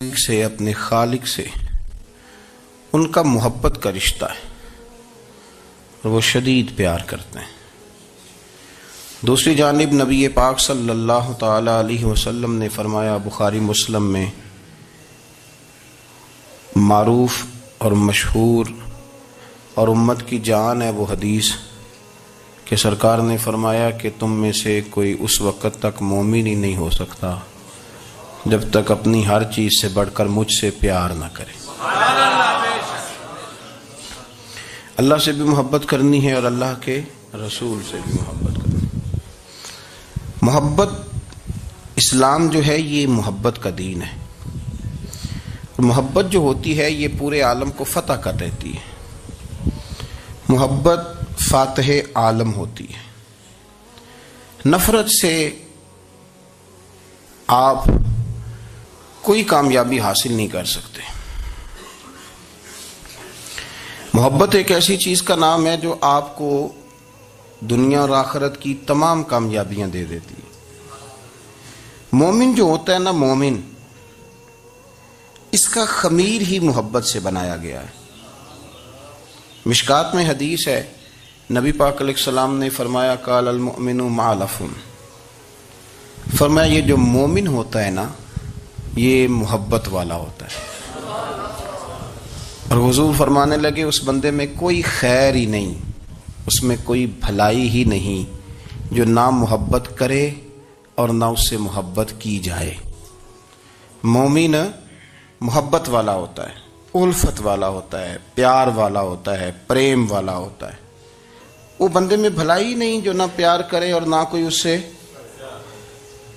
سے اپنے خالق سے ان کا محبت کا رشتہ ہے اور وہ شدید پیار کرتے ہیں۔ دوسری جانب نبی پاک صلی اللہ تعالی علیہ وسلم نے فرمایا، بخاری مسلم میں معروف اور مشہور اور امت کی جان ہے وہ حدیث کہ سرکار نے فرمایا کہ تم میں سے کوئی اس وقت تک مومن ہی نہیں ہو سکتا جب تک اپنی ہر چیز سے بڑھ کر مجھ سے پیار نہ کرے۔ اللہ سے بھی محبت کرنی ہے اور اللہ کے رسول سے بھی محبت کرنی ہے۔ محبت اسلام جو ہے یہ محبت کا دین ہے۔ محبت جو ہوتی ہے یہ پورے عالم کو فتح کر دیتی ہے۔ محبت فاتح عالم ہوتی ہے۔ نفرت سے آپ کوئی کامیابی حاصل نہیں کر سکتے۔ محبت ایک ایسی چیز کا نام ہے جو آپ کو دنیا اور آخرت کی تمام کامیابیاں دے دیتی ہے۔ مومن جو ہوتا ہے نا، مومن، اس کا خمیر ہی محبت سے بنایا گیا ہے۔ مشکات میں حدیث ہے، نبی پاک علیہ السلام نے فرمایا، قال المؤمن معلف، فرمایا یہ جو مومن ہوتا ہے نا یہ محبت والا ہوتا ہے۔ اور حضور فرمانے لگے اس بندے میں کوئی خیر ہی نہیں، اس میں کوئی بھلائی ہی نہیں جو نہ محبت کرے اور نہ اس سے محبت کی جائے۔ مومن محبت والا ہوتا ہے، الفت والا ہوتا ہے، پیار والا ہوتا ہے، پریم والا ہوتا ہے۔ وہ بندے میں بھلائی نہیں جو نہ پیار کرے اور نہ کوئی اس سے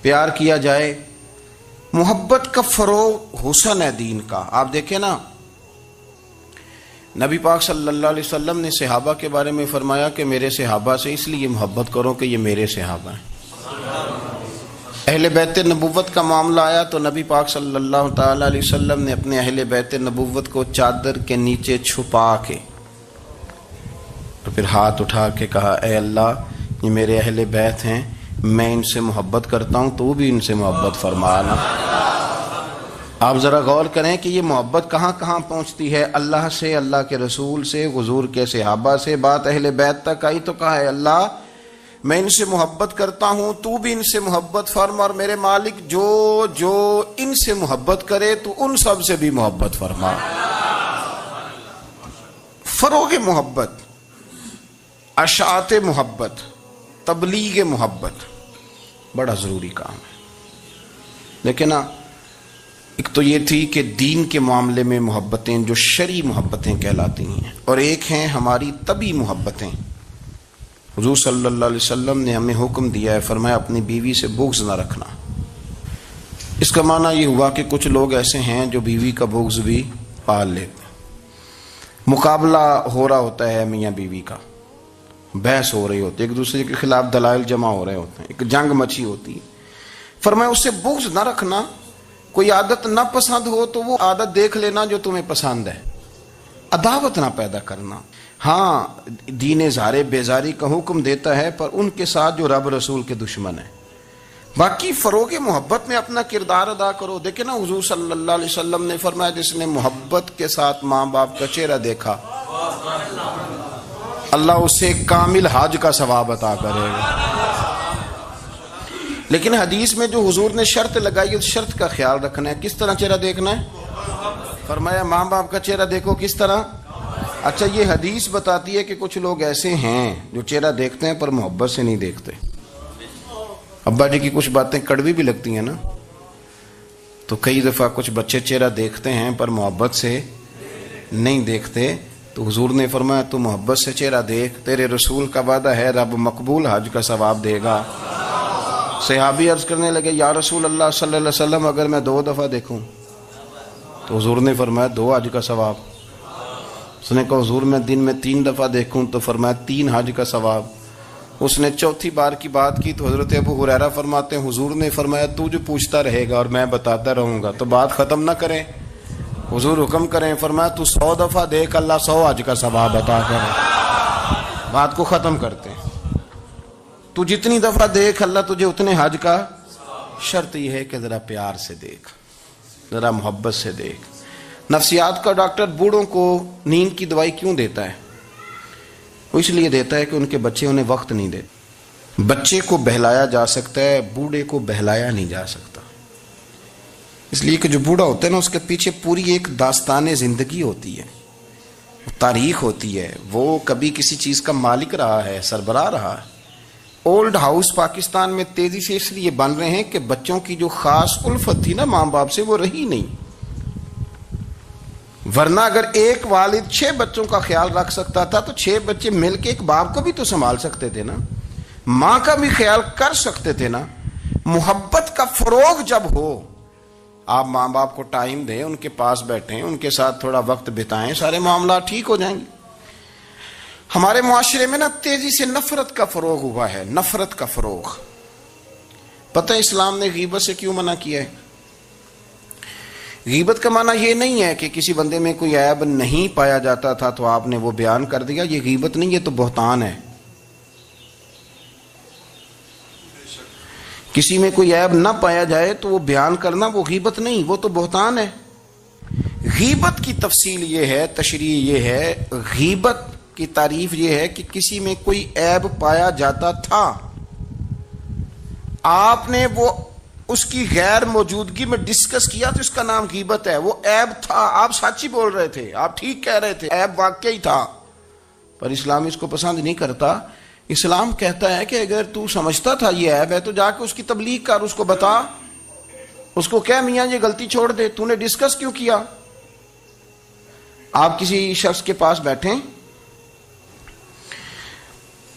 پیار کیا جائے۔ محبت کا فروغ حسن ہے دین کا۔ آپ دیکھیں نا، نبی پاک صلی اللہ علیہ وسلم نے صحابہ کے بارے میں فرمایا کہ میرے صحابہ سے اس لیے محبت کرو کہ یہ میرے صحابہ ہیں۔ اہل بیت نبوت کا معاملہ آیا تو نبی پاک صلی اللہ تعالی علیہ وسلم نے اپنے اہل بیت نبوت کو چادر کے نیچے چھپا کے اور پھر ہاتھ اٹھا کے کہا، اے اللہ یہ میرے اہل بیت ہیں، میں ان سے محبت کرتا ہوں، تو بھی ان سے محبت فرمانا۔ آپ ذرا غور کریں کہ یہ محبت کہاں کہاں پہنچتی ہے، اللہ سے، اللہ کے رسول سے، حضور کے صحابہ سے، بات اہل بیت تک آئی تو کہا، ہے اللہ میں ان سے محبت کرتا ہوں، تو بھی ان سے محبت فرما، اور میرے مالک جو جو ان سے محبت کرے تو ان سب سے بھی محبت فرما۔ فروغ محبت، اشاعت محبت، تبلیغ محبت بڑا ضروری کام ہے۔ لیکن ایک تو یہ تھی کہ دین کے معاملے میں محبتیں جو شرعی محبتیں کہلاتی ہیں، اور ایک ہیں ہماری طبعی محبتیں۔ حضور صلی اللہ علیہ وسلم نے ہمیں حکم دیا ہے، فرمایا اپنی بیوی سے بغض نہ رکھنا۔ اس کا معنی یہ ہوا کہ کچھ لوگ ایسے ہیں جو بیوی کا بغض بھی پال لیتے ہیں۔ مقابلہ ہو رہا ہوتا ہے میاں بیوی کا، بحث ہو رہی ہوتی ہے، ایک دوسرے کے خلاف دلائل جمع ہو رہے ہوتے ہیں، ایک جنگ مچی ہوتی ہے۔ فرمایا اس سے بغض نہ رکھنا۔ کوئی عادت نہ پسند ہو تو وہ عادت دیکھ لینا جو تمہیں پسند ہے، عداوت نہ پیدا کرنا۔ ہاں دین اظہار بیزاری کا حکم دیتا ہے، پر ان کے ساتھ جو رب رسول کے دشمن ہیں۔ باقی فروغ محبت میں اپنا کردار ادا کرو۔ دیکھیں نا، حضور صلی اللہ علیہ وسلم نے فرمایا جس نے محبت کے ساتھ ماں باپ کا چہرہ دیکھا، اللہ اسے کامل حج کا ثواب عطا کرے گا۔ لیکن حدیث میں جو حضور نے شرط لگائی اس شرط کا خیال رکھنا ہے۔ کس طرح چہرہ دیکھنا ہے؟ فرمایا ماں باپ کا چہرہ دیکھو۔ کس طرح؟ اچھا، یہ حدیث بتاتی ہے کہ کچھ لوگ ایسے ہیں جو چہرہ دیکھتے ہیں پر محبت سے نہیں دیکھتے۔ ابا جی کی کچھ باتیں کڑوی بھی لگتی ہیں نا، تو کئی دفعہ کچھ بچے چہرہ دیکھتے ہیں پر محبت سے نہیں دیکھتے، تو حضور نے فرمایا تو محبت سے چہرہ دیکھ، تیرے رسول کا وعدہ ہے رب مقبول حج کا ثواب دے گا۔ صحابی عرض کرنے لگے، یا رسول اللہ صلی اللہ علیہ وسلم اگر میں 2 دفعہ دیکھوں؟ تو حضور نے فرمایا 2 حج کا ثواب۔ اس نے کہا حضور میں دن میں 3 دفعہ دیکھوں؟ تو فرمایا 3 حج کا ثواب۔ اس نے چوتھی بار کی بات کی تو حضرت ابو ہریرہ فرماتے ہیں حضور نے فرمایا تو جو پوچھتا رہے گا اور میں بتاتا رہوں گا تو بات ختم نہ کریں۔ حضور حکم کریں، فرمایا تو 100 دفعہ دیکھ، اللہ 100 حج کا ثواب عطا کرے۔ بات کو ختم کرتے ہیں۔ تو جتنی دفعہ دیکھ اللہ تجھے اتنے حج کا، شرط یہ ہے کہ ذرا پیار سے دیکھ۔ ذرا محبت سے دیکھ. نفسیات کا ڈاکٹر بوڑھوں کو نیند کی دوائی کیوں دیتا ہے؟ وہ اس لیے دیتا ہے کہ ان کے بچے انہیں وقت نہیں دیتے. بچے کو بہلایا جا سکتا ہے، بوڑھے کو بہلایا نہیں جا سکتا. اس لیے کہ جو بوڑھا ہوتا ہے نا، اس کے پیچھے پوری ایک داستان زندگی ہوتی ہے، تاریخ ہوتی ہے. وہ کبھی کسی چیز کا مالک رہا ہے، سربراہ رہا ہے. اولڈ ہاؤس پاکستان میں تیزی سے اس لیے بن رہے ہیں کہ بچوں کی جو خاص الفت تھی نا ماں باپ سے، وہ رہی نہیں. ورنہ اگر ایک والد 6 بچوں کا خیال رکھ سکتا تھا تو 6 بچے مل کے ایک باپ کو بھی تو سنبھال سکتے تھے نا، ماں کا بھی خیال کر سکتے تھے نا. محبت کا فروغ جب ہو، آپ ماں باپ کو ٹائم دیں، ان کے پاس بیٹھیں، ان کے ساتھ تھوڑا وقت بتائیں، سارے معاملات ٹھیک ہو جائیں گے. ہمارے معاشرے میں نا تیزی سے نفرت کا فروغ ہوا ہے، نفرت کا فروغ. پتہ اسلام نے غیبت سے کیوں منع کیا ہے؟ غیبت کا معنی یہ نہیں ہے کہ کسی بندے میں کوئی عیب نہیں پایا جاتا تھا تو آپ نے وہ بیان کر دیا. یہ غیبت نہیں، یہ تو بہتان ہے. کسی میں کوئی عیب نہ پایا جائے تو وہ بیان کرنا وہ غیبت نہیں، وہ تو بہتان ہے. غیبت کی تفصیل یہ ہے، تشریح یہ ہے، غیبت کی تعریف یہ ہے کہ کسی میں کوئی عیب پایا جاتا تھا، آپ نے وہ اس کی غیر موجودگی میں ڈسکس کیا تو اس کا نام غیبت ہے. وہ عیب تھا، آپ سچ ہی بول رہے تھے، آپ ٹھیک کہہ رہے تھے، عیب واقعی تھا، پر اسلام اس کو پسند نہیں کرتا. اسلام کہتا ہے کہ اگر تو سمجھتا تھا یہ عیب ہے تو جا کے اس کی تبلیغ کر، اس کو بتا، اس کو کہہ میاں یہ غلطی چھوڑ دے، تو نے ڈسکس کیوں کیا؟ آپ کسی شخص کے پاس بیٹھیں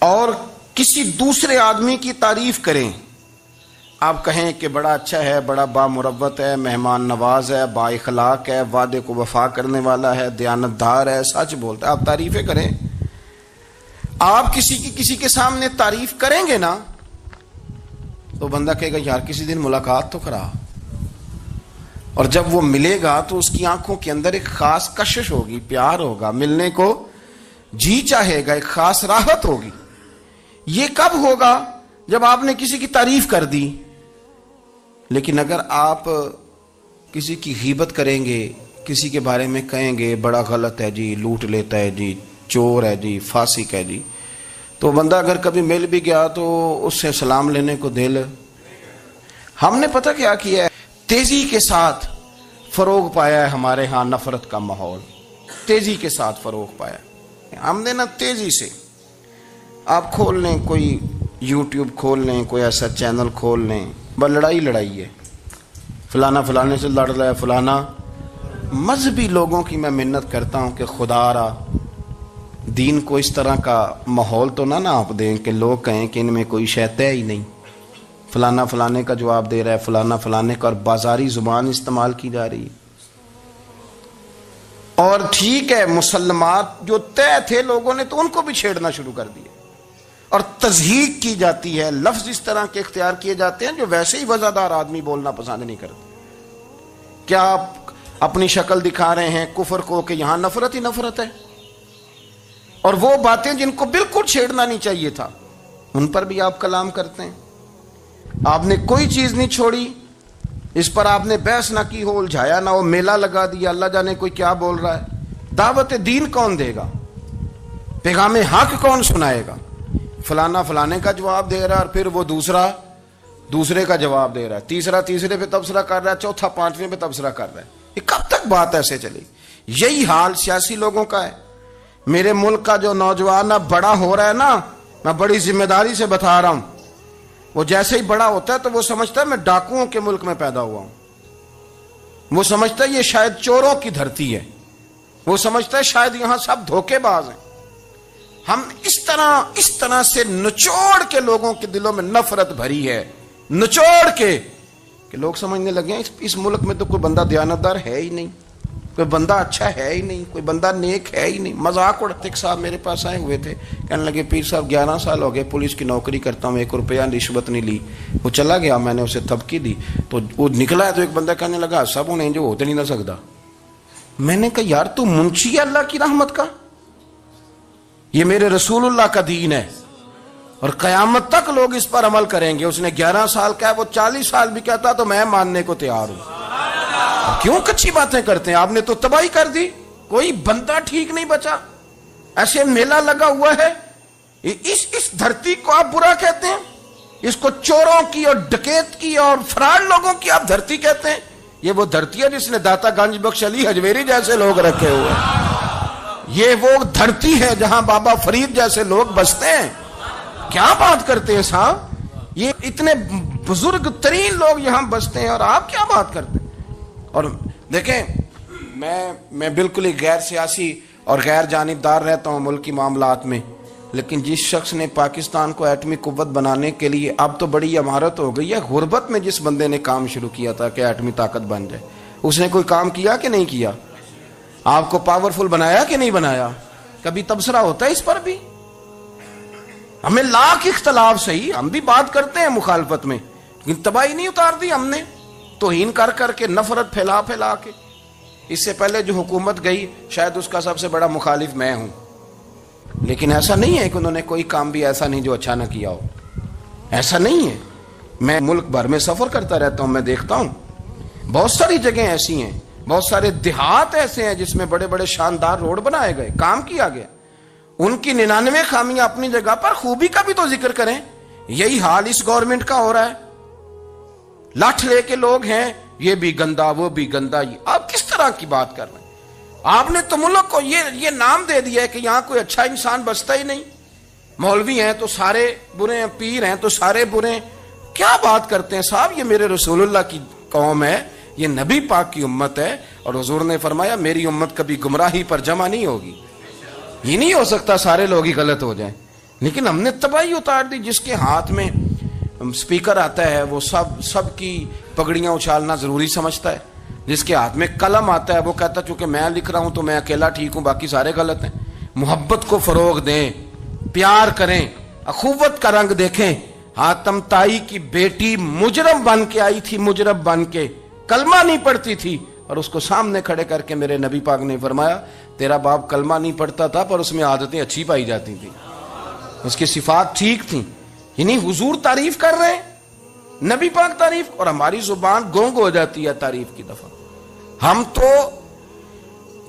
اور کسی دوسرے آدمی کی تعریف کریں، آپ کہیں کہ بڑا اچھا ہے، بڑا بامروت ہے، مہمان نواز ہے، با اخلاق ہے، وعدے کو وفا کرنے والا ہے، دیانتدار ہے، سچ بولتا ہے، آپ تعریفیں کریں. آپ کسی کے سامنے تعریف کریں گے نا تو بندہ کہے گا یار کسی دن ملاقات تو کرا. اور جب وہ ملے گا تو اس کی آنکھوں کے اندر ایک خاص کشش ہوگی، پیار ہوگا، ملنے کو جی چاہے گا، ایک خاص راحت ہوگی. یہ کب ہوگا؟ جب آپ نے کسی کی تعریف کر دی. لیکن اگر آپ کسی کی غیبت کریں گے، کسی کے بارے میں کہیں گے بڑا غلط ہے جی، لوٹ لیتا ہے جی، چور ہے جی، فاسق ہے جی، تو بندہ اگر کبھی مل بھی گیا تو اس سے سلام لینے کو دل. ہم نے پتہ کیا کیا ہے؟ تیزی کے ساتھ فروغ پایا ہے ہمارے ہاں نفرت کا ماحول، تیزی کے ساتھ فروغ پایا. ہم نے نا تیزی سے، آپ کھول لیں کوئی یوٹیوب کھول لیں، کوئی ایسا چینل کھول لیں، بس لڑائی ہے، فلانا فلانے سے لڑ رہا ہے، فلانا. مذہبی لوگوں کی میں منت کرتا ہوں کہ خدا را دین کو اس طرح کا ماحول تو نہ آپ دیں کہ لوگ کہیں کہ ان میں کوئی شے ہے ہی نہیں، فلانا فلانے کا جواب دے رہا ہے، فلانا فلانے کا، اور بازاری زبان استعمال کی جا رہی ہے. اور ٹھیک ہے، مسلمات جو طے تھے لوگوں نے تو ان کو بھی چھیڑنا شروع کر دیا، اور تضحیق کی جاتی ہے، لفظ اس طرح کے اختیار کیے جاتے ہیں جو ویسے ہی وزادار آدمی بولنا پسند نہیں کرتے. کیا آپ اپنی شکل دکھا رہے ہیں کفر کو کہ یہاں نفرت ہی نفرت ہے، اور وہ باتیں جن کو بالکل چھیڑنا نہیں چاہیے تھا ان پر بھی آپ کلام کرتے ہیں. آپ نے کوئی چیز نہیں چھوڑی، اس پر آپ نے بحث نہ کی ہو، الجھایا نہ ہو، میلہ لگا دیا، اللہ جانے کوئی کیا بول رہا ہے. دعوت دین کون دے گا؟ پیغام حق کون سنائے گا؟ فلانا فلانے کا جواب دے رہا ہے، اور پھر وہ دوسرے کا جواب دے رہا ہے، تیسرا تیسرے پہ تبصرہ کر رہا ہے، چوتھا پانچویں پہ تبصرہ کر رہا ہے. یہ کب تک بات ایسے چلے گی؟ یہی حال سیاسی لوگوں کا ہے. میرے ملک کا جو نوجوان اب بڑا ہو رہا ہے نا، میں بڑی ذمہ داری سے بتا رہا ہوں، وہ جیسے ہی بڑا ہوتا ہے تو وہ سمجھتا ہے میں ڈاکوؤں کے ملک میں پیدا ہوا ہوں، وہ سمجھتا ہے یہ شاید چوروں کی دھرتی ہے، وہ سمجھتا ہے شاید یہاں سب دھوکے باز ہیں. ہم اس طرح سے نچوڑ کے لوگوں کے دلوں میں نفرت بھری ہے، نچوڑ کے کہ لوگ سمجھنے لگے ہیں اس ملک میں تو کوئی بندہ دیانتدار ہے ہی نہیں، کوئی بندہ اچھا ہے ہی نہیں، کوئی بندہ نیک ہے ہی نہیں. مذاق اڑاتے. ایک صاحب میرے پاس آئے ہوئے تھے، کہنے لگے پیر صاحب 11 سال ہو گئے پولیس کی نوکری کرتا ہوں، 1 روپیہ رشوت نہیں لی. وہ چلا گیا، میں نے اسے تھپکی دی تو وہ نکلا ہے تو ایک بندہ کہنے لگا سب انہیں جو ہوتے نہیں نہ سکتا. میں نے کہا یار تو منشی ہے اللہ کی رحمت کا، یہ میرے رسول اللہ کا دین ہے اور قیامت تک لوگ اس پر عمل کریں گے. اس نے 11 سال کا ہے، وہ 40 سال بھی کہتا تو میں ماننے کو تیار ہوں. کیوں کچی باتیں کرتے ہیں؟ آپ نے تو تباہی کر دی، کوئی بندہ ٹھیک نہیں بچا، ایسے میلہ لگا ہوا ہے، اس دھرتی کو آپ برا کہتے ہیں، اس کو چوروں کی اور ڈکیت کی اور فرار لوگوں کی آپ دھرتی کہتے ہیں؟ یہ وہ دھرتی ہے جس نے داتا گنج بخش علی حجویری جیسے لوگ رکھے ہوئے ہیں، یہ وہ دھرتی ہے جہاں بابا فرید جیسے لوگ بستے ہیں۔ کیا بات کرتے ہیں صاحب؟ یہ اتنے بزرگ ترین لوگ یہاں بستے ہیں اور آپ کیا بات کرتے ہیں؟ اور دیکھیں، میں بالکل ہی غیر سیاسی اور غیر جانبدار رہتا ہوں ملکی معاملات میں، لیکن جس شخص نے پاکستان کو ایٹمی قوت بنانے کے لیے، اب تو بڑی عمارت ہو گئی ہے، غربت میں جس بندے نے کام شروع کیا تھا کہ ایٹمی طاقت بن جائے، اس نے کوئی کام کیا کہ نہیں کیا؟ آپ کو پاورفل بنایا کہ نہیں بنایا؟ کبھی تبصرہ ہوتا ہے اس پر بھی؟ ہمیں لاکھ اختلاف صحیح، ہم بھی بات کرتے ہیں مخالفت میں، لیکن تباہی نہیں اتار دی ہم نے، توہین کر کر کے، نفرت پھیلا پھیلا کے۔ اس سے پہلے جو حکومت گئی شاید اس کا سب سے بڑا مخالف میں ہوں، لیکن ایسا نہیں ہے کہ انہوں نے کوئی کام بھی ایسا نہیں جو اچھا نہ کیا ہو، ایسا نہیں ہے۔ میں ملک بھر میں سفر کرتا رہتا ہوں، میں دیکھتا ہوں بہت ساری جگہیں ایسی ہیں، بہت سارے دیہات ایسے ہیں جس میں بڑے بڑے شاندار روڈ بنائے گئے، کام کیا گیا، ان کی 99 خامیاں اپنی جگہ پر، خوبی کا بھی تو ذکر کریں۔ یہی حال اس گورنمنٹ کا ہو رہا ہے، لاٹھ لے کے لوگ ہیں، یہ بھی گندا وہ بھی گندا۔ آپ کس طرح کی بات کر رہے ہیں؟ آپ نے تو ملک کو یہ نام دے دیا ہے کہ یہاں کوئی اچھا انسان بستا ہی نہیں، مولوی ہیں تو سارے برے ہیں، پیر ہیں تو سارے برے ہیں۔ کیا بات کرتے ہیں صاحب؟ یہ میرے رسول اللہ کی قوم ہے، یہ نبی پاک کی امت ہے، اور حضور نے فرمایا میری امت کبھی گمراہی پر جمع نہیں ہوگی۔ یہ نہیں ہو سکتا سارے لوگ ہی غلط ہو جائیں، لیکن ہم نے تباہی اتار دی۔ جس کے ہاتھ میں سپیکر آتا ہے وہ سب کی پگڑیاں اچھالنا ضروری سمجھتا ہے، جس کے ہاتھ میں قلم آتا ہے وہ کہتا ہے چونکہ میں لکھ رہا ہوں تو میں اکیلا ٹھیک ہوں، باقی سارے غلط ہیں۔ محبت کو فروغ دیں، پیار کریں، اخوت کا رنگ دیکھیں۔ حاتم طائی کی بیٹی مجرم بن کے آئی تھی، مجرم بن کے، کلمہ نہیں پڑھتی تھی، اور اس کو سامنے کھڑے کر کے میرے نبی پاک نے فرمایا تیرا باپ کلمہ نہیں پڑھتا تھا پر اس میں عادتیں اچھی پائی جاتی تھیں، اس کی صفات ٹھیک تھیں۔ یعنی حضور تعریف کر رہے ہیں، نبی پاک تعریف، اور ہماری زبان گونگ ہو جاتی ہے تعریف کی دفعہ۔ ہم تو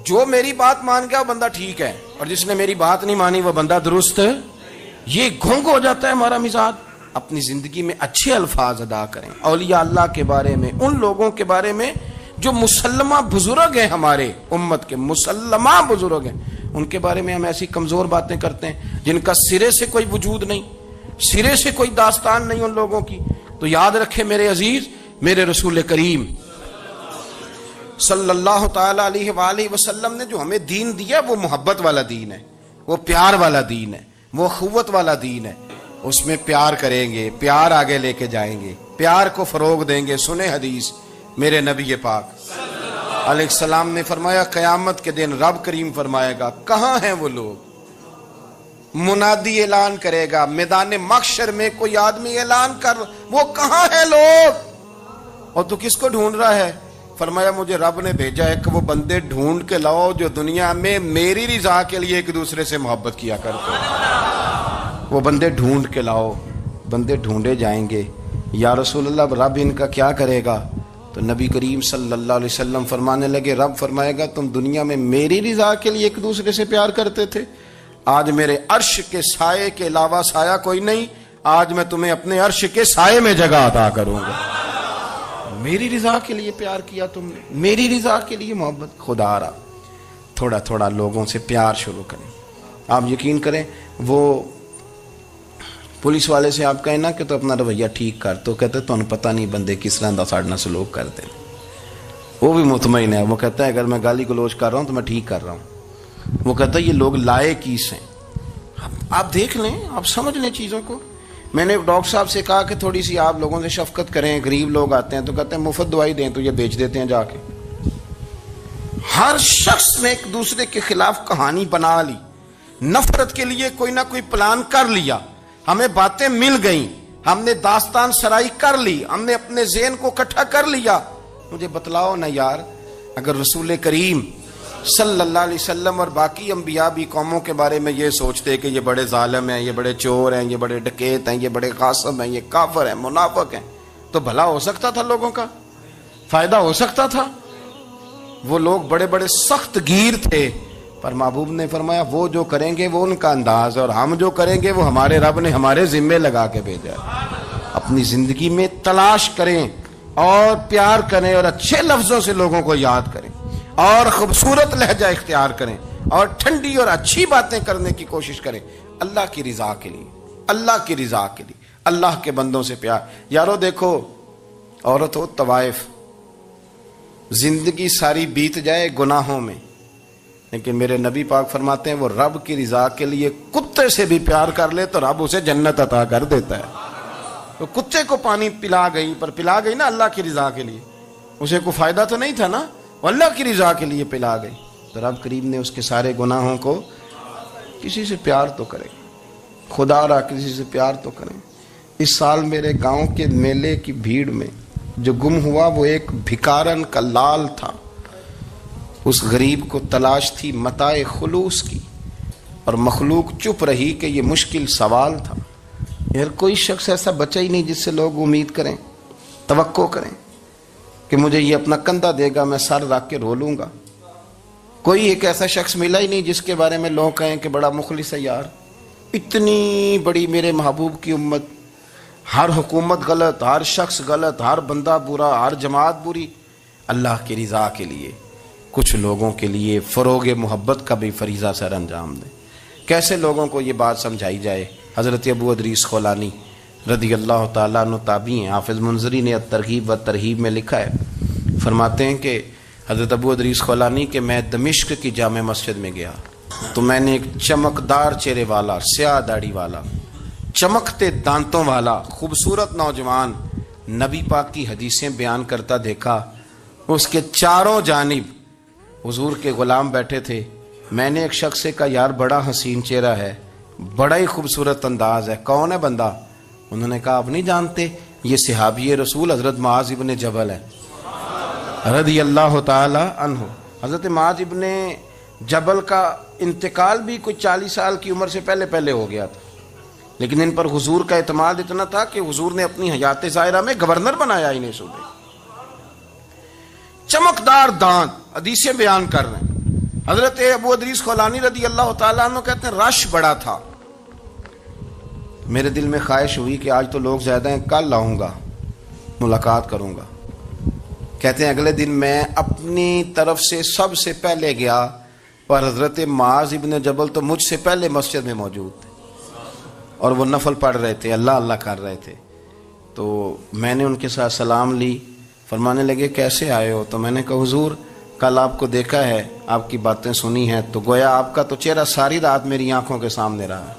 جو میری بات مان گیا وہ بندہ ٹھیک ہے، اور جس نے میری بات نہیں مانی وہ بندہ درست ہے، یہ گونگ ہو جاتا ہے ہمارا مزاج۔ اپنی زندگی میں اچھے الفاظ ادا کریں، اولیاء اللہ کے بارے میں، ان لوگوں کے بارے میں جو مسلمہ بزرگ ہیں، ہمارے امت کے مسلمہ بزرگ ہیں، ان کے بارے میں ہم ایسی کمزور باتیں کرتے ہیں جن کا سرے سے کوئی وجود نہیں، سرے سے کوئی داستان نہیں ان لوگوں کی۔ تو یاد رکھے میرے عزیز، میرے رسول کریم صلی اللہ تعالی علیہ وآلہ وسلم نے جو ہمیں دین دیا وہ محبت والا دین ہے، وہ پیار والا دین ہے، وہ اخوت والا دین ہے۔ اس میں پیار کریں گے، پیار آگے لے کے جائیں گے، پیار کو فروغ دیں گے۔ سنیں حدیث میرے نبی پاک علیہ السلام نے فرمایا قیامت کے دن رب کریم فرمائے گا کہاں ہیں وہ لوگ؟ منادی اعلان کرے گا میدان محشر میں، کوئی آدمی اعلان کر وہ کہاں ہیں لوگ؟ اور تو کس کو ڈھونڈ رہا ہے؟ فرمایا مجھے رب نے بھیجا ہے کہ وہ بندے ڈھونڈ کے لاؤ جو دنیا میں میری رضا کے لیے ایک دوسرے سے محبت کیا کرتے ہیں، وہ بندے ڈھونڈ کے لاؤ۔ بندے ڈھونڈے جائیں گے۔ یا رسول اللہ رب ان کا کیا کرے گا؟ تو نبی کریم صلی اللہ علیہ وسلم فرمانے لگے رب فرمائے گا تم دنیا میں میری رضا کے لیے ایک دوسرے سے پیار کرتے تھے، آج میرے عرش کے سائے کے علاوہ سایہ کوئی نہیں، آج میں تمہیں اپنے عرش کے سائے میں جگہ عطا کروں گا۔ میری رضا کے لیے پیار کیا تم نے، میری رضا کے لیے محبت۔ خدا را تھوڑا تھوڑا لوگوں سے پیار شروع کریں۔ آپ یقین کریں وہ پولیس والے سے آپ کہیں نا کہ تو اپنا رویہ ٹھیک کر، تو کہتے تو انہیں پتہ نہیں بندے کس طرح دا ساڑھنا سلوک کرتے ہیں۔ وہ بھی مطمئن ہے، وہ کہتا ہے اگر میں گالی گلوچ کر رہا ہوں تو میں ٹھیک کر رہا ہوں۔ وہ کہتا ہے یہ لوگ لائے کیس ہیں۔ آپ دیکھ لیں، آپ سمجھ لیں چیزوں کو۔ میں نے ڈاکٹر صاحب سے کہا کہ تھوڑی سی آپ لوگوں سے شفقت کریں، غریب لوگ آتے ہیں تو کہتے ہیں مفت دوائی دیں تو یہ بیچ دیتے ہیں جا کے۔ ہر شخص نے ایک دوسرے کے خلاف کہانی بنا لی، نفرت کے لیے کوئی نہ کوئی پلان کر لیا، ہمیں باتیں مل گئیں، ہم نے داستان سرائی کر لی، ہم نے اپنے ذہن کو اکٹھا کر لیا۔ مجھے بتلاؤ نا یار، اگر رسول کریم صلی اللہ علیہ وسلم اور باقی انبیاء بھی قوموں کے بارے میں یہ سوچتے کہ یہ بڑے ظالم ہیں، یہ بڑے چور ہیں، یہ بڑے ڈکیت ہیں، یہ بڑے غاصب ہیں، یہ کافر ہیں، منافق ہیں، تو بھلا ہو سکتا تھا، لوگوں کا فائدہ ہو سکتا تھا؟ وہ لوگ بڑے بڑے سخت گیر تھے، پر محبوب نے فرمایا وہ جو کریں گے وہ ان کا انداز ہے، اور ہم جو کریں گے وہ ہمارے رب نے ہمارے ذمے لگا کے بھیجا ہے۔ اپنی زندگی میں تلاش کریں اور پیار کریں اور اچھے لفظوں سے لوگوں کو یاد کریں اور خوبصورت لہجہ اختیار کریں اور ٹھنڈی اور اچھی باتیں کرنے کی کوشش کریں، اللہ کی رضا کے لیے، اللہ کی رضا کے لیے، اللہ کے بندوں سے پیار۔ یارو دیکھو، عورت ہو طوائف، زندگی ساری بیت جائے گناہوں میں، لیکن میرے نبی پاک فرماتے ہیں وہ رب کی رضا کے لیے کتے سے بھی پیار کر لے تو رب اسے جنت عطا کر دیتا ہے۔ تو کتے کو پانی پلا گئی، پر پلا گئی نا اللہ کی رضا کے لیے، اسے کوئی فائدہ تو نہیں تھا نا، وہ اللہ کی رضا کے لیے پلا گئی، تو رب کریم نے اس کے سارے گناہوں کو، کسی سے پیار تو کریں، خدا را کسی سے پیار تو کریں۔ اس سال میرے گاؤں کے میلے کی بھیڑ میں جو گم ہوا وہ ایک بھکارن کا لال تھا، اس غریب کو تلاش تھی متاع خلوص کی، اور مخلوق چپ رہی کہ یہ مشکل سوال تھا۔ یار کوئی شخص ایسا بچا ہی نہیں جس سے لوگ امید کریں، توقع کریں کہ مجھے یہ اپنا کندھا دے گا میں سر رکھ کے رو لوں گا۔ کوئی ایک ایسا شخص ملا ہی نہیں جس کے بارے میں لوگ کہیں کہ بڑا مخلص ہے یار۔ اتنی بڑی میرے محبوب کی امت، ہر حکومت غلط، ہر شخص غلط، ہر بندہ برا، ہر جماعت بری، اللہ کی رضا کے لیے کچھ لوگوں کے لیے فروغ محبت کا بھی فریضہ سر انجام دیں۔ کیسے لوگوں کو یہ بات سمجھائی جائے؟ حضرت ابو ادریس خولانی رضی اللہ تعالیٰ عنہ تابعی ہیں، حافظ منذری نے الترغیب و ترہیب میں لکھا ہے، فرماتے ہیں کہ حضرت ابو ادریس خولانی کہ میں دمشق کی جامع مسجد میں گیا تو میں نے ایک چمکدار چہرے والا، سیاہ داڑھی والا، چمکتے دانتوں والا خوبصورت نوجوان نبی پاک کی حدیثیں بیان کرتا دیکھا۔ اس کے چاروں جانب حضور کے غلام بیٹھے تھے۔ میں نے ایک شخص سے کہا یار بڑا حسین چہرہ ہے، بڑا ہی خوبصورت انداز ہے، کون ہے بندہ؟ انہوں نے کہا آپ نہیں جانتے، یہ صحابی رسول حضرت معاذ ابن جبل ہے رضی اللہ تعالی عنہ۔ حضرت معاذ ابن جبل کا انتقال بھی کوئی 40 سال کی عمر سے پہلے ہو گیا تھا، لیکن ان پر حضور کا اعتماد اتنا تھا کہ حضور نے اپنی حیات ظاہرہ میں گورنر بنایا انہیں صوبے۔ چمکدار دانت، حدیثیں بیان کر رہے ہیں۔ حضرت ابو ادریس خولانی رضی اللہ تعالیٰ عنہ کہتے ہیں رش بڑا تھا، میرے دل میں خواہش ہوئی کہ آج تو لوگ زیادہ ہیں، کل آؤں گا ملاقات کروں گا۔ کہتے ہیں اگلے دن میں اپنی طرف سے سب سے پہلے گیا، پر حضرت معاذ ابن جبل تو مجھ سے پہلے مسجد میں موجود تھے اور وہ نفل پڑھ رہے تھے، اللہ اللہ کر رہے تھے۔ تو میں نے ان کے ساتھ سلام لی، فرمانے لگے کیسے آئے ہو؟ تو میں نے کہا حضور کل آپ کو دیکھا ہے، آپ کی باتیں سنی ہیں، تو گویا آپ کا تو چہرہ ساری رات میری آنکھوں کے سامنے رہا،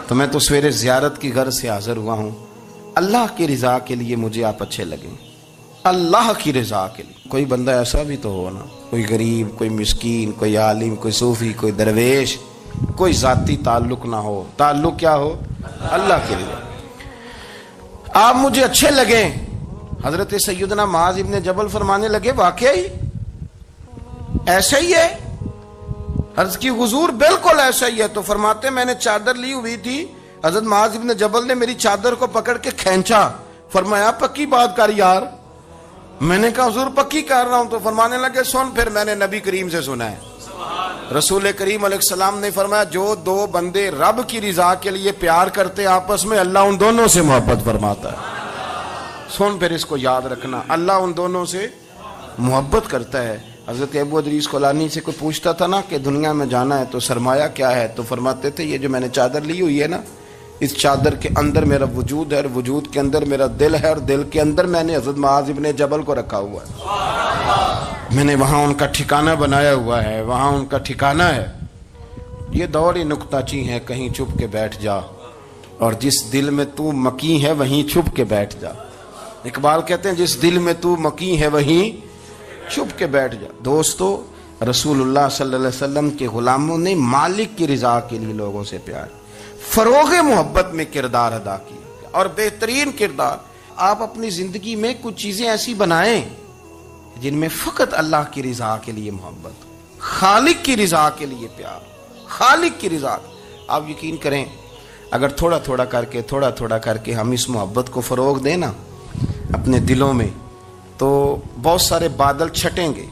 تو میں تو سویرے زیارت کی غرض سے حاضر ہوا ہوں۔ اللہ کی رضا کے لیے مجھے آپ اچھے لگیں، اللہ کی رضا کے لیے۔ کوئی بندہ ایسا بھی تو ہو نا، کوئی غریب، کوئی مسکین، کوئی عالم، کوئی صوفی، کوئی درویش، کوئی ذاتی تعلق نہ ہو، تعلق کیا ہو؟ اللہ کی رضا۔ آپ مجھے اچھے لگیں۔ حضرت سیدنا معاذ ابن جبل فرمانے لگے واقعی ایسا ہی ہے؟ عرض کی حضور بالکل ایسا ہی ہے۔ تو فرماتے میں نے چادر لی ہوئی تھی، حضرت معاذ ابن جبل نے میری چادر کو پکڑ کے کھینچا، فرمایا پکی بات کر یار۔ میں نے کہا حضور پکی کر رہا ہوں۔ تو فرمانے لگے سن، پھر میں نے نبی کریم سے سنا ہے، رسول کریم علیہ السلام نے فرمایا جو دو بندے رب کی رضا کے لیے پیار کرتے آپس میں، اللہ ان دونوں سے محبت فرماتا ہے۔ سن پھر اس کو یاد رکھنا، اللہ ان دونوں سے محبت کرتا ہے۔ حضرت ابو ادریس خولانی سے کوئی پوچھتا تھا نا کہ دنیا میں جانا ہے تو سرمایہ کیا ہے، تو فرماتے تھے یہ جو میں نے چادر لی ہوئی ہے نا، اس چادر کے اندر میرا وجود ہے، اور وجود کے اندر میرا دل ہے، اور دل کے اندر میں نے حضرت معاذ ابن جبل کو رکھا ہوا ہے، میں نے وہاں ان کا ٹھکانہ بنایا ہوا ہے، وہاں ان کا ٹھکانہ ہے۔ یہ دور ہی نکتہ چی ہے، کہیں چھپ کے بیٹھ جا، اور جس دل میں تو مکی ہے وہیں چھپ کے بیٹھ جا۔ اقبال کہتے ہیں جس دل میں تو مکی ہے وہیں چھپ کے بیٹھ جا۔ دوستو، رسول اللہ صلی اللہ علیہ وسلم کے غلاموں نے مالک کی رضا کے لیے لوگوں سے پیار، فروغ محبت میں کردار ادا کیا، اور بہترین کردار۔ آپ اپنی زندگی میں کچھ چیزیں ایسی بنائیں جن میں فقط اللہ کی رضا کے لیے محبت، خالق کی رضا کے لیے پیار، خالق کی رضا۔ آپ یقین کریں اگر تھوڑا تھوڑا کر کے ہم اس محبت کو فروغ دیں نا اپنے دلوں میں، تو بہت سارے بادل چھٹیں گے،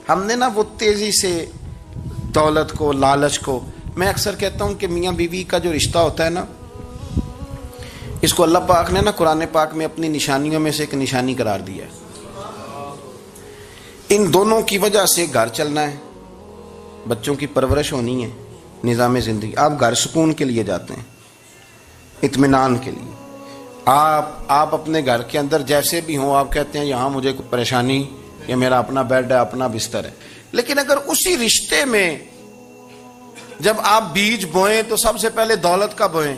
ہم نے نا وہ تیزی سے دولت کو، لالچ کو، میں اکثر کہتا ہوں کہ میاں بیوی کا جو رشتہ ہوتا ہے نا، اس کو اللہ پاک نے نا قرآن پاک میں اپنی نشانیوں میں سے ایک نشانی قرار دیا ہے۔ ان دونوں کی وجہ سے گھر چلنا ہے، بچوں کی پرورش ہونی ہے، نظام زندگی۔ آپ گھر سکون کے لیے جاتے ہیں، اطمینان کے لیے۔ آپ اپنے گھر کے اندر جیسے بھی ہوں، آپ کہتے ہیں یہاں مجھے کوئی پریشانی، یہ میرا اپنا بیڈ ہے، اپنا بستر ہے۔ لیکن اگر اسی رشتے میں جب آپ بیج بوئیں تو سب سے پہلے دولت کا بوئیں۔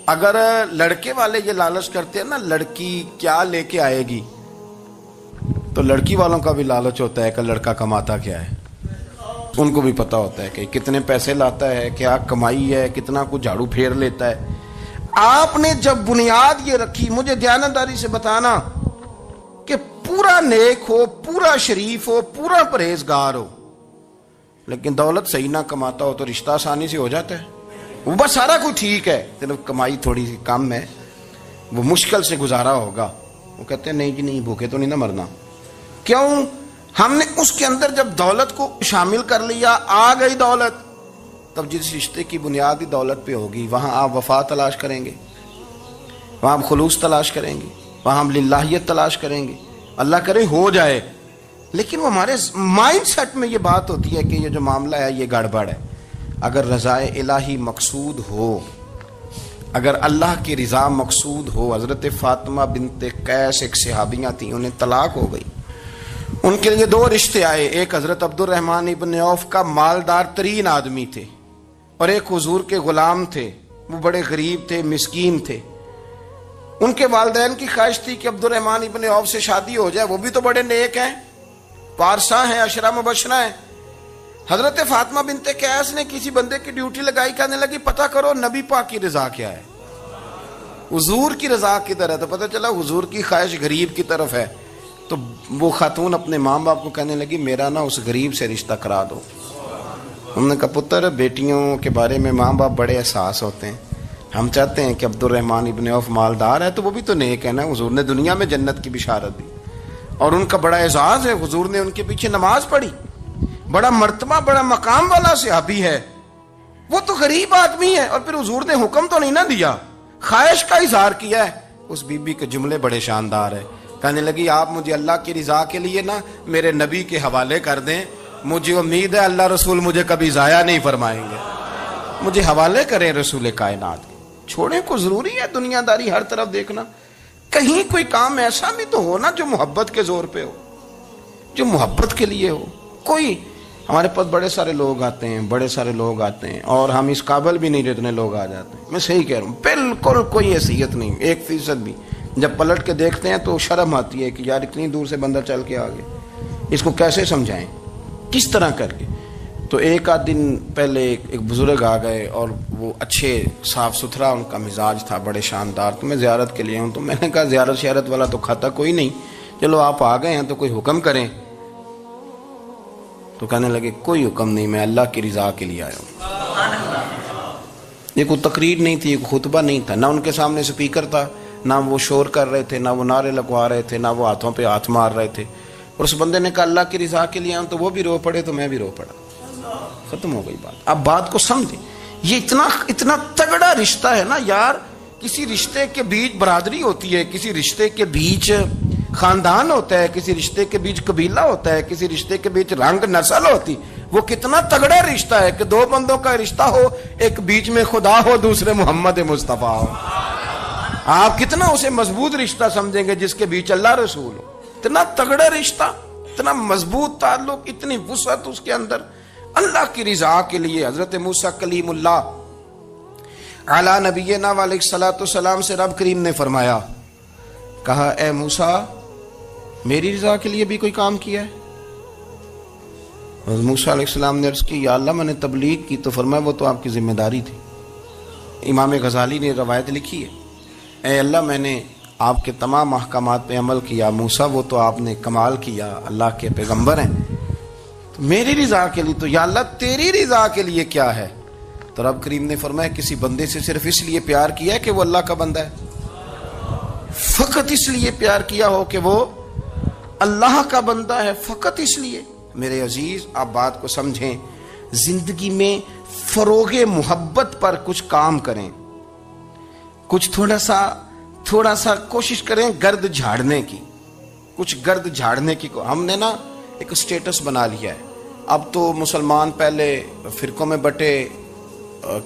اگر لڑکے والے یہ لالچ کرتے ہیں نا لڑکی کیا لے کے آئے گی، تو لڑکی والوں کا بھی لالچ ہوتا ہے کہ لڑکا کماتا کیا ہے، ان کو بھی پتا ہوتا ہے کہ کتنے پیسے لاتا ہے، کیا کمائی ہے، کتنا کچھ جھاڑو پھیر لیتا ہے۔ آپ نے جب بنیاد یہ رکھی، مجھے دیانتداری سے بتانا کہ پورا نیک ہو، پورا شریف ہو، پورا پرہیزگار ہو، لیکن دولت صحیح نہ کماتا ہو تو رشتہ آسانی سے ہو جاتا ہے۔ وہ بس سارا کچھ ٹھیک ہے، صرف کمائی تھوڑی سی کم ہے، وہ مشکل سے گزارا ہوگا۔ وہ کہتے ہیں نہیں جی نہیں، بھوکے تو نہیں نہ مرنا۔ کیوں؟ ہم نے اس کے اندر جب دولت کو شامل کر لیا، آ گئی دولت، تب جس رشتے کی بنیاد ہی دولت پہ ہوگی، وہاں آپ وفا تلاش کریں گے، وہاں آپ خلوص تلاش کریں گے، وہاں ہم للہیت تلاش کریں گے۔ اللہ کرے ہو جائے، لیکن وہ ہمارے مائنڈ سیٹ میں یہ بات ہوتی ہے کہ یہ جو معاملہ ہے یہ گڑبڑ ہے۔ اگر رضائے الہی مقصود ہو، اگر اللہ کی رضا مقصود ہو، حضرت فاطمہ بنت قیس ایک صحابیاں تھیں، انہیں طلاق ہو گئی، ان کے لیے دو رشتے آئے، ایک حضرت عبد الرحمن ابن عوف کا مالدار ترین آدمی تھے، اور ایک حضور کے غلام تھے، وہ بڑے غریب تھے، مسکین تھے۔ ان کے والدین کی خواہش تھی کہ عبد الرحمن ابن عوف سے شادی ہو جائے، وہ بھی تو بڑے نیک ہیں، پارسا ہیں، عشرہ مبشرہ ہیں۔ حضرت فاطمہ بنت قیس نے کسی بندے کی ڈیوٹی لگائی، کہنے لگی پتہ کرو نبی پاک کی رضا کیا ہے، حضور کی رضا کدھر ہے؟ تو پتہ چلا حضور کی خواہش غریب کی طرف ہے۔ تو وہ خاتون اپنے ماں باپ کو کہنے لگی میرا نا اس غریب سے رشتہ کرا دو۔ ہم نے کہا پتر، بیٹیوں کے بارے میں ماں باپ بڑے احساس ہوتے ہیں، ہم چاہتے ہیں کہ عبد الرحمن ابن عوف مالدار ہے تو وہ بھی تو نیک ہے نا، حضور نے دنیا میں جنت کی بشارت دی، اور ان کا بڑا اعزاز ہے، حضور نے ان کے پیچھے نماز پڑھی، بڑا مرتبہ بڑا مقام والا صحابی ہے، وہ تو غریب آدمی ہے، اور پھر حضور نے حکم تو نہیں نہ دیا، خواہش کا اظہار کیا ہے۔ اس بی بی کے جملے بڑے شاندار ہیں، کہنے لگی آپ مجھے اللہ کی رضا کے لیے نا میرے نبی کے حوالے کر دیں، مجھے امید ہے اللہ رسول مجھے کبھی ضائع نہیں فرمائیں گے، مجھے حوالے کریں رسول کائنات۔ چھوڑیں کو ضروری ہے دنیا داری ہر طرف دیکھنا، کہیں کوئی کام ایسا بھی تو ہو نا جو محبت کے زور پہ ہو، جو محبت کے لیے ہو۔ کوئی ہمارے پاس بڑے سارے لوگ آتے ہیں، بڑے سارے لوگ آتے ہیں، اور ہم اس قابل بھی نہیں جتنے لوگ آ جاتے ہیں، میں صحیح کہہ رہا ہوں، بالکل کوئی حیثیت نہیں، 1% بھی۔ جب پلٹ کے دیکھتے ہیں تو شرم آتی ہے کہ یار اتنی دور سے بندہ چل کے آ گیا، اس کو کیسے سمجھائیں، کس طرح کر کے۔ تو ایک آدھ دن پہلے ایک بزرگ آ گئے، اور وہ اچھے صاف ستھرا ان کا مزاج تھا، بڑے شاندار، تو میں زیارت کے لیے ہوں، تو میں نے کہا زیارت شیارت والا تو کھاتا کوئی نہیں، چلو آپ آ گئے ہیں تو کوئی حکم کریں۔ تو کہنے لگے کوئی حکم نہیں، میں اللہ کی رضا کے لیے آیا ہوں۔ یہ کوئی تقریر نہیں تھی، کوئی خطبہ نہیں تھا، نہ ان کے سامنے سپیکر تھا، نہ وہ شور کر رہے تھے، نہ وہ نعرے لگوا رہے تھے، نہ وہ ہاتھوں پہ ہاتھ مار رہے تھے، اور اس بندے نے کہا اللہ کی رضا کے لیے آیا ہوں، تو وہ بھی رو پڑے تو میں بھی رو پڑا، ختم ہو گئی بات۔ اب بات کو سمجھیں، یہ اتنا تگڑا رشتہ ہے نا یار، کسی رشتے کے بیچ برادری ہوتی ہے، کسی رشتے کے بیچ خاندان ہوتا ہے، کسی رشتے کے بیچ قبیلہ ہوتا ہے، کسی رشتے کے بیچ رنگ نسل ہوتی، وہ کتنا تگڑا رشتہ ہے کہ دو بندوں کا رشتہ ہو، ایک بیچ میں خدا ہو، دوسرے محمد مصطفیٰ ہو، آپ کتنا اسے مضبوط رشتہ سمجھیں گے جس کے بیچ اللہ رسول ہو۔ اتنا تگڑا رشتہ، اتنا مضبوط تعلق، اتنی وسعت اس کے اندر، اللہ کی رضا کے لیے۔ حضرت موسیٰ کلیم اللہ علی نبینا علیہ الصلوۃ والسلام سے رب کریم نے فرمایا، کہا اے موسیٰ میری رضا کے لیے بھی کوئی کام کیا ہے؟ حضرت موسیٰ علیہ السلام نے عرض کی یا اللہ میں نے تبلیغ کی، تو فرمایا وہ تو آپ کی ذمہ داری تھی۔ امام غزالی نے روایت لکھی ہے، اے اللہ میں نے آپ کے تمام احکامات پہ عمل کیا، موسیٰ وہ تو آپ نے کمال کیا، اللہ کے پیغمبر ہیں، تو میری رضا کے لیے تو یا اللہ تیری رضا کے لیے کیا ہے؟ تو رب کریم نے فرمایا کسی بندے سے صرف اس لیے پیار کیا ہے کہ وہ اللہ کا بندہ ہے، فقط اس لیے پیار کیا ہو کہ وہ اللہ کا بندہ ہے فقط اس لیے. میرے عزیز آپ بات کو سمجھیں, زندگی میں فروغ محبت پر کچھ کام کریں, کچھ تھوڑا سا کوشش کریں گرد جھاڑنے کی, کچھ گرد جھاڑنے کی. ہم نے نا ایک سٹیٹس بنا لیا ہے. اب تو مسلمان پہلے فرقوں میں بٹے,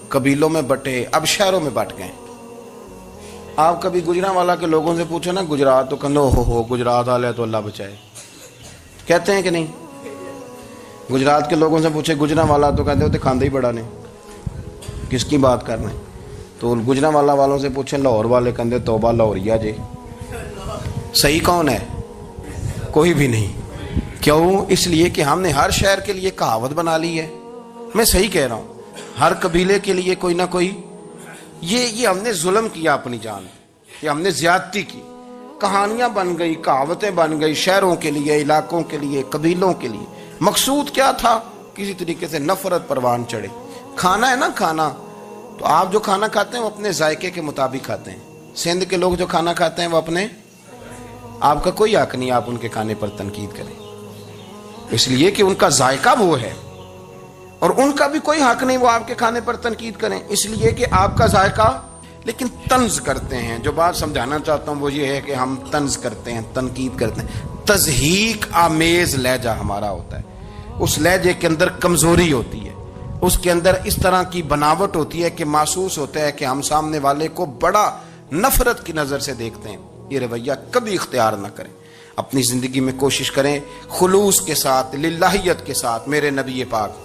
قبیلوں میں بٹے, اب شہروں میں بٹ گئے. آپ کبھی گجرانوالا کے لوگوں سے پوچھیں نا گجرات تو کہنے ہو گجرات والے تو اللہ بچائے, کہتے ہیں کہ نہیں؟ گجرات کے لوگوں سے پوچھے گجرانوالا تو کہتے ہوتے کھاندے ہی بڑا نے, کس کی بات کر رہے ہیں. تو گجرانوالا والوں سے پوچھیں لاہور والے کہتے توبہ لاہوریا جی. صحیح کون ہے؟ کوئی بھی نہیں. کیوں؟ اس لیے کہ ہم نے ہر شہر کے لیے کہاوت بنا لی ہے. میں صحیح کہہ رہا ہوں, ہر قبیلے کے لیے کوئی نہ کوئی. یہ ہم نے ظلم کیا اپنی جان, یہ ہم نے زیادتی کی. کہانیاں بن گئی, کہاوتیں بن گئی شہروں کے لیے, علاقوں کے لیے, قبیلوں کے لیے. مقصود کیا تھا؟ کسی طریقے سے نفرت پروان چڑھے. کھانا ہے نا, کھانا تو آپ جو کھانا کھاتے ہیں وہ اپنے ذائقے کے مطابق کھاتے ہیں. سندھ کے لوگ جو کھانا کھاتے ہیں وہ اپنے, آپ کا کوئی حق نہیں آپ ان کے کھانے پر تنقید کریں, اس لیے کہ ان کا ذائقہ وہ ہے, اور ان کا بھی کوئی حق نہیں وہ آپ کے کھانے پر تنقید کریں, اس لیے کہ آپ کا ذائقہ. لیکن طنز کرتے ہیں. جو بات سمجھانا چاہتا ہوں وہ یہ ہے کہ ہم طنز کرتے ہیں, تنقید کرتے ہیں. تضحیک آمیز لہجہ ہمارا ہوتا ہے. اس لہجے کے اندر کمزوری ہوتی ہے, اس کے اندر اس طرح کی بناوٹ ہوتی ہے کہ محسوس ہوتا ہے کہ ہم سامنے والے کو بڑا نفرت کی نظر سے دیکھتے ہیں. یہ رویہ کبھی اختیار نہ کریں. اپنی زندگی میں کوشش کریں خلوص کے ساتھ, للہیت کے ساتھ. میرے نبی پاک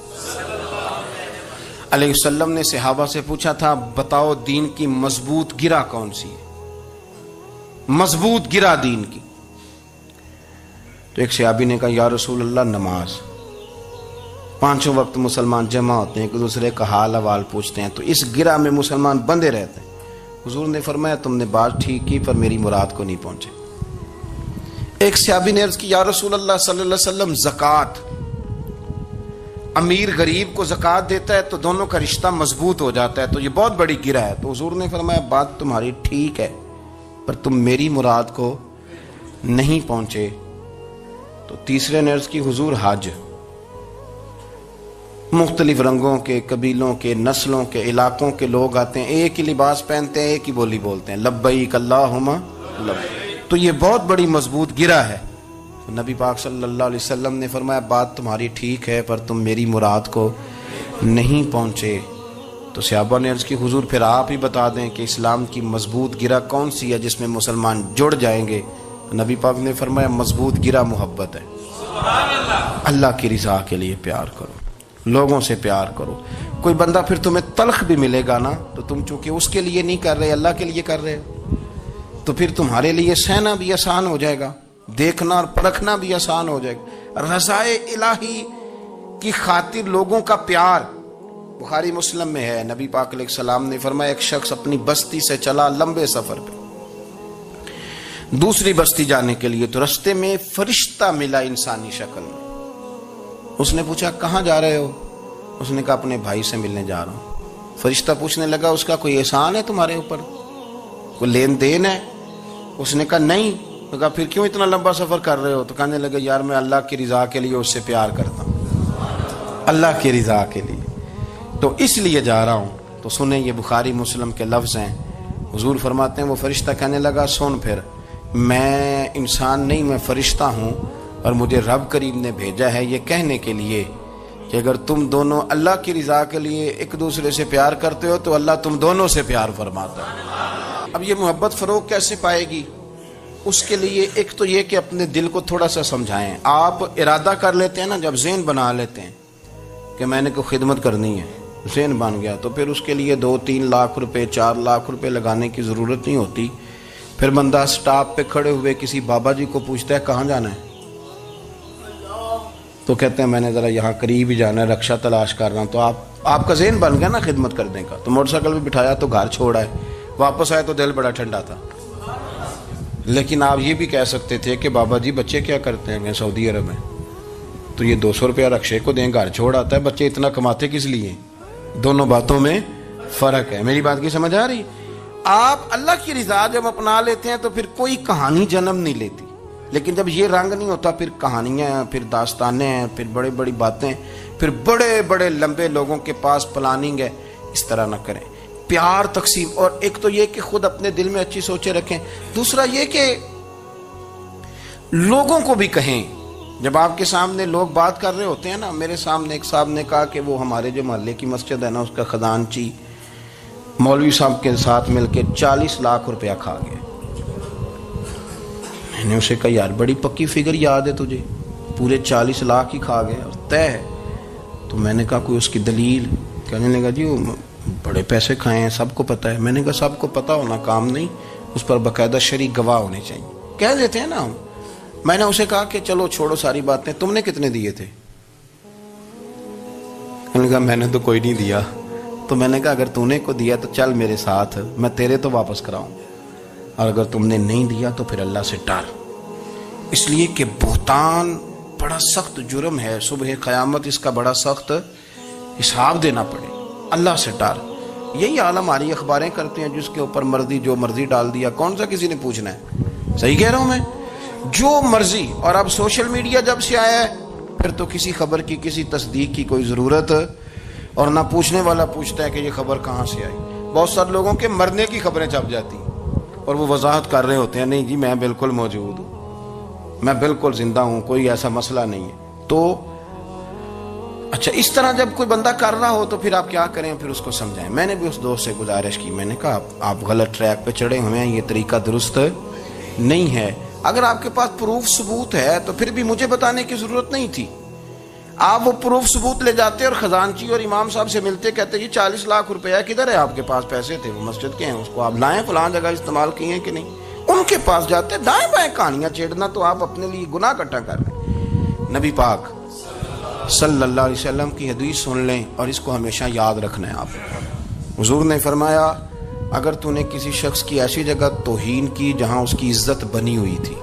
علیہ وسلم نے صحابہ سے پوچھا تھا بتاؤ دین کی مضبوط گرہ کون سی ہے, مضبوط گرہ دین کی. تو ایک صحابی نے کہا یا رسول اللہ نماز. 5 وقت مسلمان جمع ہوتے ہیں, ایک دوسرے کا حال احوال پوچھتے ہیں, تو اس گرہ میں مسلمان بندے رہتے ہیں. حضور نے فرمایا تم نے بات ٹھیک کی پر میری مراد کو نہیں پہنچے. ایک صحابی نے عرض کی یا رسول اللہ صلی اللہ علیہ وسلم زکوٰۃ, امیر غریب کو زکوٰۃ دیتا ہے تو دونوں کا رشتہ مضبوط ہو جاتا ہے, تو یہ بہت بڑی گرہ ہے. تو حضور نے فرمایا بات تمہاری ٹھیک ہے پر تم میری مراد کو نہیں پہنچے. تو تیسرے نے عرض کی حضور حج, مختلف رنگوں کے, قبیلوں کے, نسلوں کے, علاقوں کے لوگ آتے ہیں, ایک ہی لباس پہنتے ہیں, ایک ہی بولی بولتے ہیں, لبیک اللہم لبیک. تو یہ بہت بڑی مضبوط گرہ ہے. نبی پاک صلی اللہ علیہ وسلم نے فرمایا بات تمہاری ٹھیک ہے پر تم میری مراد کو نہیں پہنچے. تو صحابہ نے عرض کی حضور پھر آپ ہی بتا دیں کہ اسلام کی مضبوط گرہ کون سی ہے جس میں مسلمان جڑ جائیں گے. نبی پاک نے فرمایا مضبوط گرہ محبت ہے. اللہ کی رضا کے لیے پیار کرو, لوگوں سے پیار کرو. کوئی بندہ پھر تمہیں تلخ بھی ملے گا نا, تو تم چونکہ اس کے لیے نہیں کر رہے, اللہ کے لیے کر رہے ہو, تو پھر تمہارے لیے سہنا بھی آسان ہو جائے گا, دیکھنا اور پرکھنا بھی آسان ہو جائے گا. رضائے الہی کی خاطر لوگوں کا پیار. بخاری مسلم میں ہے, نبی پاک علیہ السلام نے فرمایا ایک شخص اپنی بستی سے چلا لمبے سفر پہ دوسری بستی جانے کے لیے, تو رستے میں فرشتہ ملا انسانی شکل میں. اس نے پوچھا کہاں جا رہے ہو؟ اس نے کہا اپنے بھائی سے ملنے جا رہا ہوں. فرشتہ پوچھنے لگا اس کا کوئی احسان ہے تمہارے اوپر, کوئی لین دین ہے؟ اس نے کہا نہیں. تو کہا پھر کیوں اتنا لمبا سفر کر رہے ہو؟ تو کہنے لگے یار میں اللہ کی رضا کے لیے اس سے پیار کرتا ہوں, اللہ کی رضا کے لیے, تو اس لیے جا رہا ہوں. تو سنیں یہ بخاری مسلم کے لفظ ہیں. حضور فرماتے ہیں وہ فرشتہ کہنے لگا سن پھر میں انسان نہیں, میں فرشتہ ہوں, اور مجھے رب کریم نے بھیجا ہے یہ کہنے کے لیے کہ اگر تم دونوں اللہ کی رضا کے لیے ایک دوسرے سے پیار کرتے ہو تو اللہ تم دونوں سے پیار فرماتا ہے. اب یہ محبت فروغ کیسے پائے گی؟ اس کے لیے ایک تو یہ کہ اپنے دل کو تھوڑا سا سمجھائیں. آپ ارادہ کر لیتے ہیں نا, جب ذہن بنا لیتے ہیں کہ میں نے کوئی خدمت کرنی ہے, ذہن بن گیا, تو پھر اس کے لیے 2-3 لاکھ روپے 4 لاکھ روپے لگانے کی ضرورت نہیں ہوتی. پھر بندہ سٹاپ پہ کھڑے ہوئے کسی بابا جی کو پوچھتا ہے کہاں جانا ہے, تو کہتے ہیں میں نے ذرا یہاں قریب ہی جانا ہے, رکشہ تلاش کر رہا ہوں. تو آپ کا ذہن بن گیا نا خدمت کرنے کا. تو موٹر سائیکل پہ بٹھایا تو گھر چھوڑا ہے, واپس آئے تو دل بڑا ٹھنڈا تھا. لیکن آپ یہ بھی کہہ سکتے تھے کہ بابا جی بچے کیا کرتے ہیں سعودی عرب میں, تو یہ 200 روپیہ رکشے کو دیں, گھر چھوڑ آتا ہے, بچے اتنا کماتے کس لیے؟ دونوں باتوں میں فرق ہے. میری بات کی سمجھ آ رہی؟ آپ اللہ کی رضا جب اپنا لیتے ہیں تو پھر کوئی کہانی جنم نہیں لیتی. لیکن جب یہ رنگ نہیں ہوتا پھر کہانیاں ہیں، پھر داستانیں ہیں، پھر بڑی بڑی باتیں، پھر بڑے بڑے لمبے لوگوں کے پاس پلاننگ ہے. اس طرح نہ کریں. پیار تقسیم، اور ایک تو یہ کہ خود اپنے دل میں اچھی سوچیں رکھیں، دوسرا یہ کہ لوگوں کو بھی کہیں. جب آپ کے سامنے لوگ بات کر رہے ہوتے ہیں نا، میرے سامنے ایک صاحب نے کہا کہ وہ ہمارے جو محلے کی مسجد ہے نا، اس کا خزانچی مولوی صاحب کے ساتھ مل کے 40 لاکھ روپیہ کھا گیا. میں نے اسے کہا یار بڑی پکی فگر یاد ہے تجھے، پورے 40 لاکھ ہی کھا گیا اور طے ہے. تو میں نے کہا کوئی اس کی دلیل؟ کہنے لگا جی وہ بڑے پیسے کھائے ہیں، سب کو پتہ ہے. میں نے کہا سب کو پتہ ہونا کام نہیں، اس پر باقاعدہ شرعی گواہ ہونے چاہیے. کہہ دیتے ہیں نا ہم. میں نے اسے کہا کہ چلو چھوڑو ساری باتیں، تم نے کتنے دیے تھے؟ کہنے لگا میں نے تو کوئی نہیں دیا. تو میں نے کہا اگر تو نے کو دیا تو چل میرے ساتھ، میں تیرے تو واپس کراؤں، اور اگر تم نے نہیں دیا تو پھر اللہ سے ڈر. اس لیے کہ بہتان بڑا سخت جرم ہے، صبح قیامت اس کا بڑا سخت حساب دینا پڑے. اللہ سے ڈر. یہی حال ہماری اخباریں کرتے ہیں، جس کے اوپر مرضی جو مرضی ڈال دیا، کون سا کسی نے پوچھنا ہے؟ صحیح کہہ رہا ہوں میں؟ جو مرضی. اور اب سوشل میڈیا جب سے آیا ہے پھر تو کسی خبر کی کسی تصدیق کی کوئی ضرورت، اور نہ پوچھنے والا پوچھتا ہے کہ یہ خبر کہاں سے آئی. بہت سارے لوگوں کے مرنے کی خبریں چھپ جاتی ہیں اور وہ وضاحت کر رہے ہوتے ہیں نہیں جی میں بالکل موجود ہوں، میں بالکل زندہ ہوں، کوئی ایسا مسئلہ نہیں ہے. تو اچھا اس طرح جب کوئی بندہ کر رہا ہو تو پھر آپ کیا کریں؟ پھر اس کو سمجھائیں. میں نے بھی اس دوست سے گزارش کی، میں نے کہا آپ غلط ٹریک پہ چڑھے ہوئے ہیں، یہ طریقہ درست نہیں ہے. اگر آپ کے پاس پروف ثبوت ہے تو پھر بھی مجھے بتانے کی ضرورت نہیں تھی. آپ وہ پروف ثبوت لے جاتے اور خزانچی اور امام صاحب سے ملتے، کہتے یہ 40 لاکھ روپیہ کدھر ہے؟ آپ کے پاس پیسے تھے، وہ مسجد کے ہیں، اس کو آپ لائیں، فلاں جگہ استعمال کیے ہیں کہ نہیں. ان کے پاس جاتے، دائیں بائیں کہانیاں چھیڑنا تو آپ اپنے لیے گناہ اکٹھا کر رہے ہیں. نبی پاک صلی اللہ علیہ وسلم کی حدیث سن لیں اور اس کو ہمیشہ یاد رکھنا ہے. آپ حضور نے فرمایا اگر تو نے کسی شخص کی ایسی جگہ توہین کی جہاں اس کی عزت بنی ہوئی تھی،